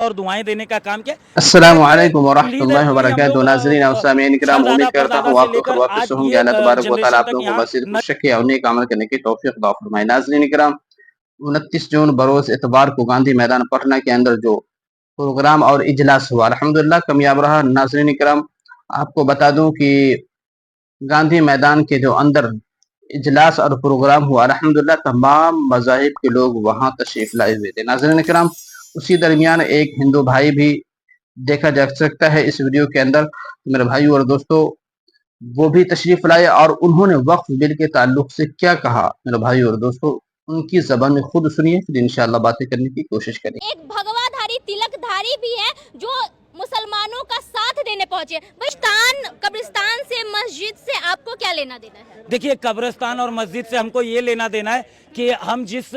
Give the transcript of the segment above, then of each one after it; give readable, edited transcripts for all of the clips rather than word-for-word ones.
और दुआएं देने का काम किया। इस तरह अस्सलामु के अलैकुम पीढ़ी दर वरहमतुल्लाहि पीढ़ी हम वबरकातुहू। लोग नाज़रीन और सामीन किराम, उम्मीद सरदादा करता परदादा हूँ से आप लोग खैर लेकर वाक़ई से आज होंगे। ये अल्लाह तबारक व तआला जनरेशन आप तक लोगों को यहाँ मज़ीद खुश रखे और नेक अमल करने की तौफ़ीक़ अता फ़रमाए। नाज़रीन किराम, 29 जून बरोज़ इतवार को गांधी मैदान पटना के अंदर जो प्रोग्राम और इजलास हुआ, अल्हम्दुलिल्लाह कामयाब रहा। नाज़रीन किराम, आपको बता दूं कि गांधी मैदान के जो अंदर इजलास और प्रोग्राम हुआ, अल्हम्दुलिल्लाह तमाम मज़ाहिब के लोग वहाँ तशरीफ़ लाए हुए थे। नाज़रीन किराम, उसी दरमियान एक हिंदू भाई भी देखा जा सकता है इस वीडियो के अंदर। मेरे भाई और दोस्तों, वो भी तशरीफ़ लाए और उन्होंने वक्फ बिल के ताल्लुक से क्या कहा, मेरे भाई और दोस्तों, उनकी ज़बान में खुद सुनिए, फिर इंशाअल्लाह बातें करने की कोशिश करें। एक भगवाधारी तिलकधारी भी है जो मुसलमानों का साथ देने पहुंचे। कब्रिस्तान से मस्जिद से आपको क्या लेना देना है? देखिए, कब्रिस्तान और मस्जिद से हमको ये लेना देना है कि हम जिस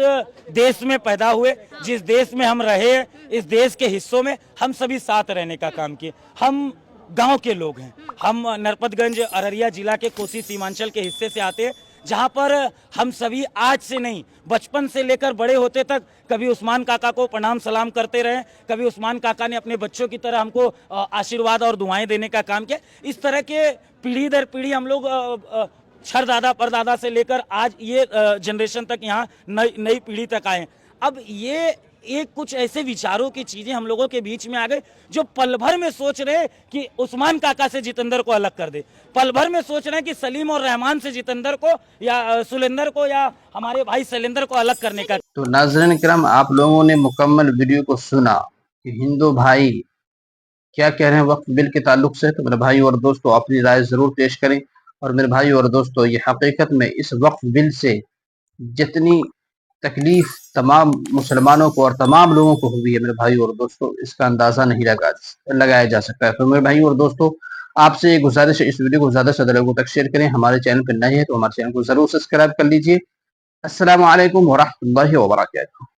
देश में पैदा हुए, जिस देश में हम रहे, इस देश के हिस्सों में हम सभी साथ रहने का काम किए। हम गांव के लोग हैं, हम नरपतगंज अररिया जिला के कोसी सीमांचल के हिस्से से आते हैं, जहां पर हम सभी आज से नहीं, बचपन से लेकर बड़े होते तक कभी उस्मान काका को प्रणाम सलाम करते रहे, कभी उस्मान काका ने अपने बच्चों की तरह हमको आशीर्वाद और दुआएं देने का काम किया। इस तरह के पीढ़ी दर पीढ़ी हम लोग छरदादा परदादा से लेकर आज ये जनरेशन तक यहाँ नई पीढ़ी तक आए। अब ये एक कुछ ऐसे विचारों की चीजें हम लोगों के बीच में आ गई जो पल भर में सोच रहे कि उस्मान काका से जितेंद्र को अलग कर दे, पल भर में सोच रहे हैं कि सलीम और रहमान से जितेंद्र को या सुलेंदर को या हमारे भाई शैलेंद्र को अलग करने का। तो नाज़रीन किराम, आप लोगों ने मुकम्मल वीडियो को सुना कि हिंदू भाई क्या कह रहे हैं वक्फ बिल के ताल्लुक से। तो मेरे भाई और दोस्तों, अपनी राय ज़रूर पेश करें। और मेरे भाई और दोस्तों, ये हकीकत में इस वक्फ बिल से जितनी तकलीफ तमाम मुसलमानों को और तमाम लोगों को हुई है, मेरे भाई और दोस्तों, इसका अंदाज़ा नहीं लगाया जा सकता है। तो मेरे भाई और दोस्तों, आपसे ये गुजारिश है, इस वीडियो को ज़्यादा से ज़्यादा लोगों तक शेयर करें। हमारे चैनल पर नए हैं तो हमारे चैनल को ज़रूर सब्सक्राइब कर लीजिए। अस्सलामु अलैकुम वरहमतुल्लाहि वबरकातुहू।